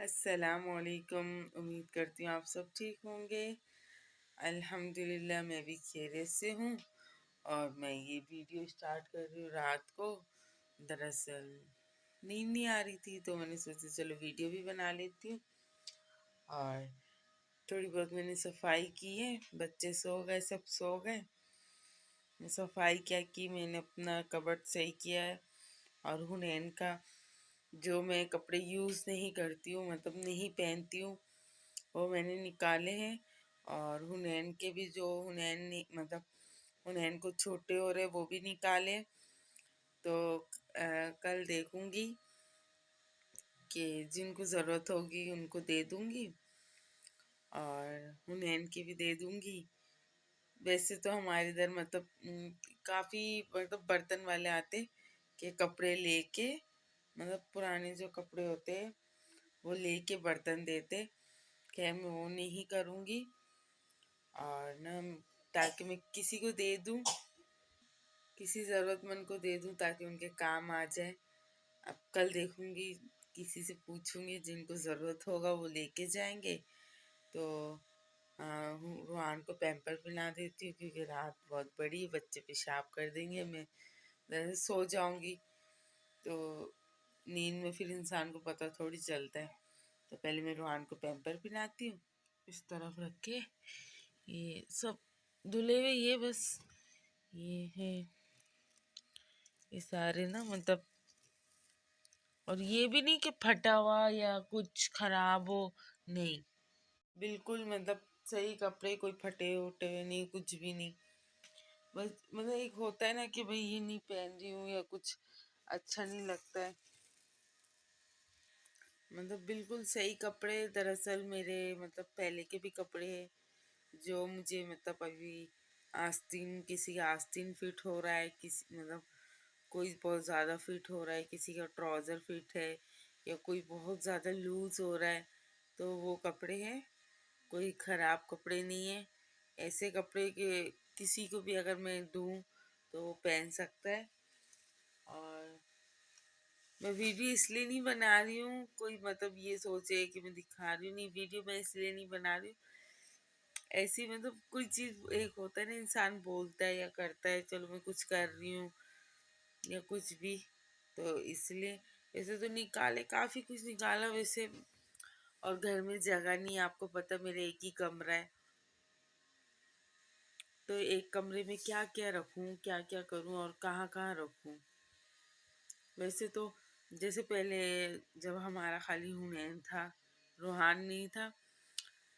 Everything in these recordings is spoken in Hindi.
अस्सलामुअलैकुम। उम्मीद करती हूँ आप सब ठीक होंगे। अल्हम्दुलिल्लाह मैं भी खैरियत से हूँ। और मैं ये वीडियो स्टार्ट कर रही हूँ रात को। दरअसल नींद नहीं आ रही थी तो मैंने सोचा चलो वीडियो भी बना लेती हूँ। और थोड़ी बहुत मैंने सफाई की है, बच्चे सो गए, सब सो गए। सफाई क्या की, मैंने अपना कबर्ड सही किया है। और हुनैन का जो मैं कपड़े यूज़ नहीं करती हूँ, मतलब नहीं पहनती हूँ, वो मैंने निकाले हैं। और हुनैन के भी जो मतलब हुनैन को छोटे हो रहे वो भी निकाले। तो कल देखूंगी कि जिनको ज़रूरत होगी उनको दे दूंगी और हुनैन की भी दे दूंगी। वैसे तो हमारे इधर मतलब काफ़ी मतलब बर्तन वाले आते कि कपड़े लेके, मतलब पुराने जो कपड़े होते हैं वो लेके बर्तन देते। खैर मैं वो नहीं करूँगी और ना, ताकि मैं किसी को दे दूँ, किसी ज़रूरतमंद को दे दूँ ताकि उनके काम आ जाए। अब कल देखूँगी, किसी से पूछूँगी, जिनको ज़रूरत होगा वो लेके जाएंगे। तो रूहान को पैम्पर पिला देती हूँ क्योंकि रात बहुत बड़ी है, बच्चे पेशाब कर देंगे, मैं जैसे सो जाऊँगी तो नींद में फिर इंसान को पता थोड़ी चलता है। तो पहले मैं रूहान को पैम्पर पिलाती हूँ। इस तरफ रख के ये सब धुले हुए, ये बस ये है, ये सारे ना मतलब, और ये भी नहीं कि फटा हुआ या कुछ खराब हो, नहीं, बिल्कुल मतलब सही कपड़े, कोई फटे उटे नहीं, कुछ भी नहीं। बस मतलब एक होता है ना कि भाई ये नहीं पहन रही हूँ या कुछ अच्छा नहीं लगता है, मतलब बिल्कुल सही कपड़े। दरअसल मेरे मतलब पहले के भी कपड़े हैं जो मुझे मतलब अभी आस्तीन, किसी का आस्तीन फिट हो रहा है, किसी मतलब कोई बहुत ज़्यादा फिट हो रहा है, किसी का ट्राउज़र फिट है या कोई बहुत ज़्यादा लूज़ हो रहा है, तो वो कपड़े हैं। कोई ख़राब कपड़े नहीं है, ऐसे कपड़े के किसी को भी अगर मैं दूँ तो वो पहन सकता है। और मैं वीडियो इसलिए नहीं बना रही हूँ कोई मतलब ये सोचे कि मैं दिखा रही हूँ, नहीं, वीडियो मैं इसलिए नहीं बना रही हूँ, ऐसी मतलब कोई चीज़ एक होता है ना, इंसान बोलता है या करता है चलो मैं कुछ कर रही हूँ या कुछ भी, तो इसलिए। वैसे तो निकाले, काफ़ी कुछ निकाला वैसे, और घर में जगह नहीं है, आपको पता मेरे एक ही कमरा है, तो एक कमरे में क्या क्या रखूँ, क्या क्या करूँ और कहाँ कहाँ रखूँ। वैसे तो जैसे पहले जब हमारा खाली हुनैन था, रूहान नहीं था,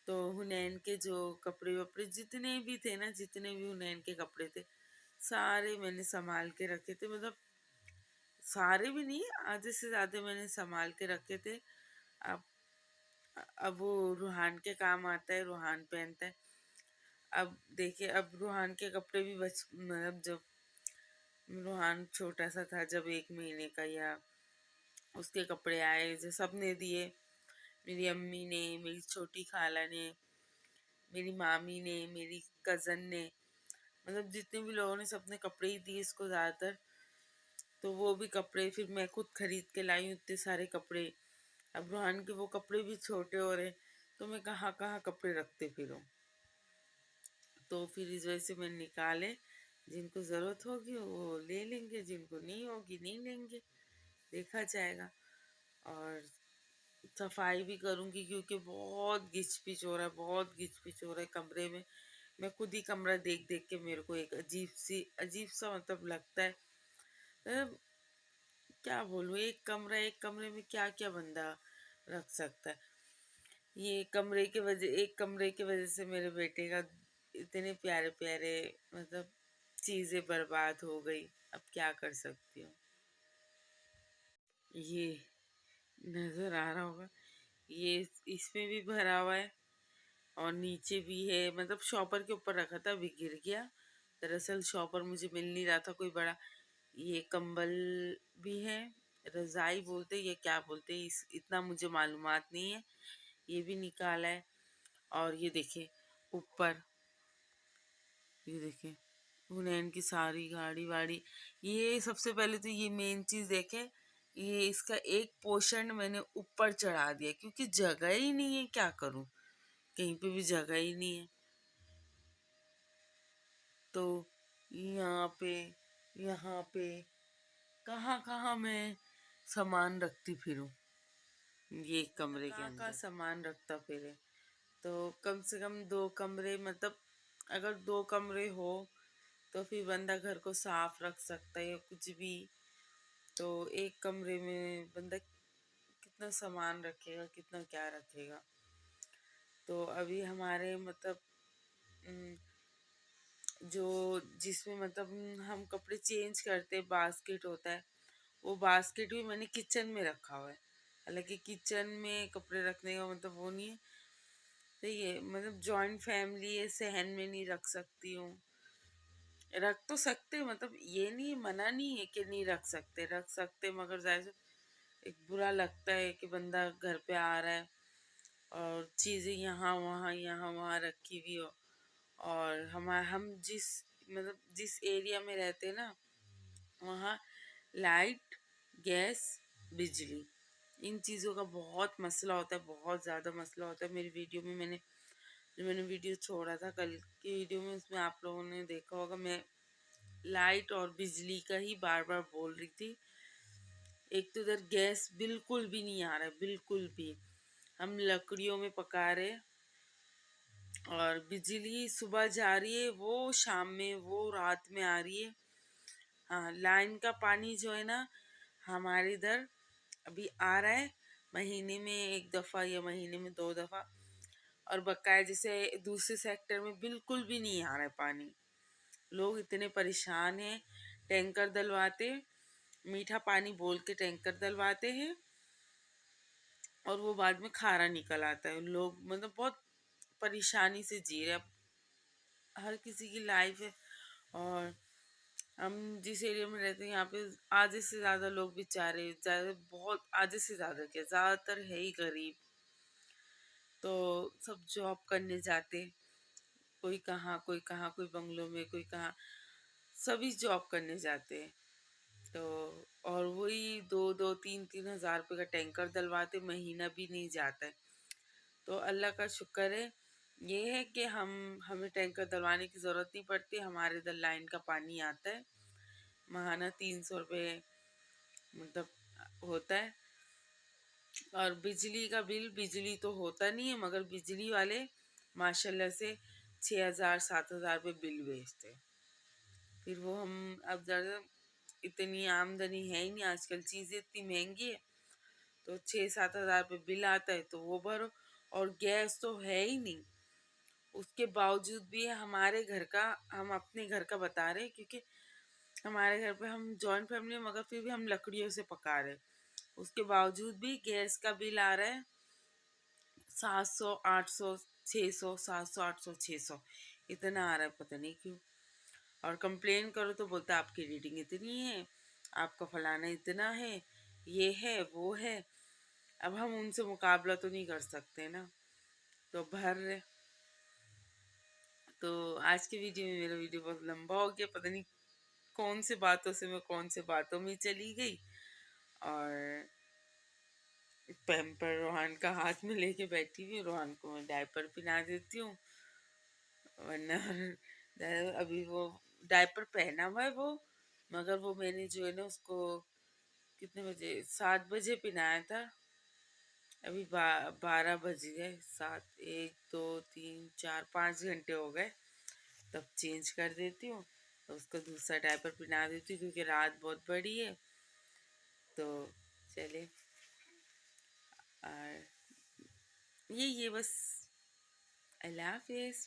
तो हुनैन के जो कपड़े वपड़े जितने भी थे ना, जितने भी हुनैन के कपड़े थे सारे मैंने संभाल के रखे थे, मतलब सारे भी नहीं, आधे से ज़्यादा मैंने संभाल के रखे थे। अब अब वो रूहान के काम आता है, रूहान पहनता है। अब देखिए, अब रूहान के कपड़े भी बच मतलब जब रूहान छोटा सा था, जब 1 महीने का, या उसके कपड़े आए जो सबने दिए, मेरी अम्मी ने, मेरी छोटी खाला ने, मेरी मामी ने, मेरी कज़न ने, मतलब जितने भी लोगों ने सबने कपड़े ही दिए इसको ज़्यादातर। तो वो भी कपड़े फिर मैं खुद खरीद के लाई हूँ, इतने सारे कपड़े। अब रूहान के वो कपड़े भी छोटे हो रहे, तो मैं कहाँ कहाँ कपड़े रखते फिरूँ। तो फिर इस वजह से मैंने निकाले, जिनको ज़रूरत होगी वो ले लेंगे, जिनको नहीं होगी नहीं लेंगे, देखा जाएगा। और सफाई भी करूँगी क्योंकि बहुत घिच पिच हो रहा है, बहुत घिच पिच हो रहा है कमरे में। मैं खुद ही कमरा देख देख के मेरे को एक अजीब सा मतलब लगता है। मतलब क्या बोलूँ, एक कमरे में क्या क्या बंदा रख सकता है। ये एक कमरे की वजह से मेरे बेटे का इतने प्यारे प्यारे मतलब चीज़ें बर्बाद हो गई। अब क्या कर सकती हूँ। ये नज़र आ रहा होगा, ये इसमें भी भरा हुआ है और नीचे भी है, मतलब शॉपर के ऊपर रखा था, अभी गिर गया। दरअसल शॉपर मुझे मिल नहीं रहा था कोई बड़ा। ये कंबल भी है, रज़ाई बोलते या क्या बोलते हैं, इस इतना मुझे मालूमात नहीं है। ये भी निकाला है। और ये देखिए ऊपर, ये देखिए हुनैन की सारी गाड़ी वाड़ी। ये सबसे पहले तो ये मेन चीज़ देखें ये इसका एक पोर्शन मैंने ऊपर चढ़ा दिया क्योंकि जगह ही नहीं है, क्या करूं, कहीं पे भी जगह ही नहीं है। तो यहाँ पे कहाँ कहाँ मैं सामान रखती फिरूं, ये कमरे के अंदर सामान रखता फिरे। तो कम से कम 2 कमरे, मतलब अगर 2 कमरे हो तो फिर बंदा घर को साफ रख सकता है या कुछ भी। तो एक कमरे में बंदा कितना सामान रखेगा, कितना क्या रखेगा। तो अभी हमारे मतलब जो जिसमें मतलब हम कपड़े चेंज करते बास्केट होता है, वो बास्केट भी मैंने किचन में रखा हुआ है। हालांकि किचन में कपड़े रखने का मतलब वो नहीं है, तो ये मतलब जॉइंट फैमिली है, सहन में नहीं रख सकती हूँ। रख तो सकते, मतलब ये नहीं, मना नहीं है कि नहीं रख सकते, रख सकते, मगर जाहिर से एक बुरा लगता है कि बंदा घर पे आ रहा है और चीज़ें यहाँ वहाँ रखी हुई हो। और हम जिस मतलब जिस एरिया में रहते हैं ना, वहाँ लाइट, गैस, बिजली, इन चीज़ों का बहुत मसला होता है, बहुत ज़्यादा मसला होता है। मेरी वीडियो में मैंने वीडियो छोड़ा था कल की वीडियो में, उसमें आप लोगों ने देखा होगा, मैं लाइट और बिजली का ही बार बार बोल रही थी। एक तो इधर गैस बिल्कुल भी नहीं आ रहा है, बिल्कुल भी। हम लकड़ियों में पका रहे, और बिजली सुबह जा रही है, वो शाम में, वो रात में आ रही है। हाँ, लाइन का पानी जो है ना हमारे इधर अभी आ रहा है, महीने में 1 दफ़ा या महीने में 2 दफ़ा। और बकाया जैसे दूसरे सेक्टर में बिल्कुल भी नहीं आ रहा है पानी। लोग इतने परेशान हैं, टैंकर डलवाते, मीठा पानी बोल के टैंकर डलवाते हैं और वो बाद में खारा निकल आता है। लोग मतलब बहुत परेशानी से जी रहे हैं। अब हर किसी की लाइफ है, और हम जिस एरिया में रहते हैं यहाँ पे आधे से ज़्यादा लोग बेचारे, ज़्यादा बहुत आधे से ज़्यादा क्या, ज़्यादातर है ही गरीब। तो सब जॉब करने जाते, कोई कहाँ कोई कहाँ, कोई बंगलों में, कोई कहाँ, सभी जॉब करने जाते हैं। तो और वही 2-2 3-3 हज़ार रुपये का टैंकर डलवाते, महीना भी नहीं जाता है। तो अल्लाह का शुक्र है, ये है कि हमें टैंकर डलवाने की ज़रूरत नहीं पड़ती। हमारे इधर लाइन का पानी आता है, महाना 300 रुपये मतलब होता है। और बिजली का बिल, बिजली तो होता नहीं है, मगर बिजली वाले माशाल्लाह से 6,000 7,000 रुपये बिल भेजते हैं। फिर वो हम, अब ज़्यादा इतनी आमदनी है ही नहीं, आजकल चीज़ें इतनी महंगी है, तो 6-7 हज़ार रुपये बिल आता है तो वो भरो। और गैस तो है ही नहीं, उसके बावजूद भी हमारे घर का, हम अपने घर का बता रहे हैं, क्योंकि हमारे घर पे हम जॉइंट फैमिली, मगर फिर भी हम लकड़ियों से पका रहे, उसके बावजूद भी गैस का बिल आ रहा है 700 800 600 700 800 600, इतना आ रहा है, पता नहीं क्यों। और कंप्लेन करो तो बोलता है आपकी रीडिंग इतनी है, आपका फलाना इतना है, ये है वो है। अब हम उनसे मुकाबला तो नहीं कर सकते ना, तो भर रहे। तो आज की वीडियो में, मेरा वीडियो बहुत लंबा हो गया, पता नहीं कौन से बातों से मैं कौन से बातों में चली गई। और पैम्पर रोहान का हाथ में लेके बैठी हुई, रोहान को मैं डायपर पहना देती हूँ, वरना अभी वो डायपर पहना हुआ है वो, मगर वो मैंने जो है ना उसको कितने बजे, 7 बजे पहनाया था। अभी 12 बज गए, 7 1 2 3 4 5 घंटे हो गए, तब चेंज कर देती हूँ। तो उसको दूसरा डायपर पहना देती हूँ क्योंकि रात बहुत बड़ी है। तो चले, और ये बस, अल्लाह हाफिज़।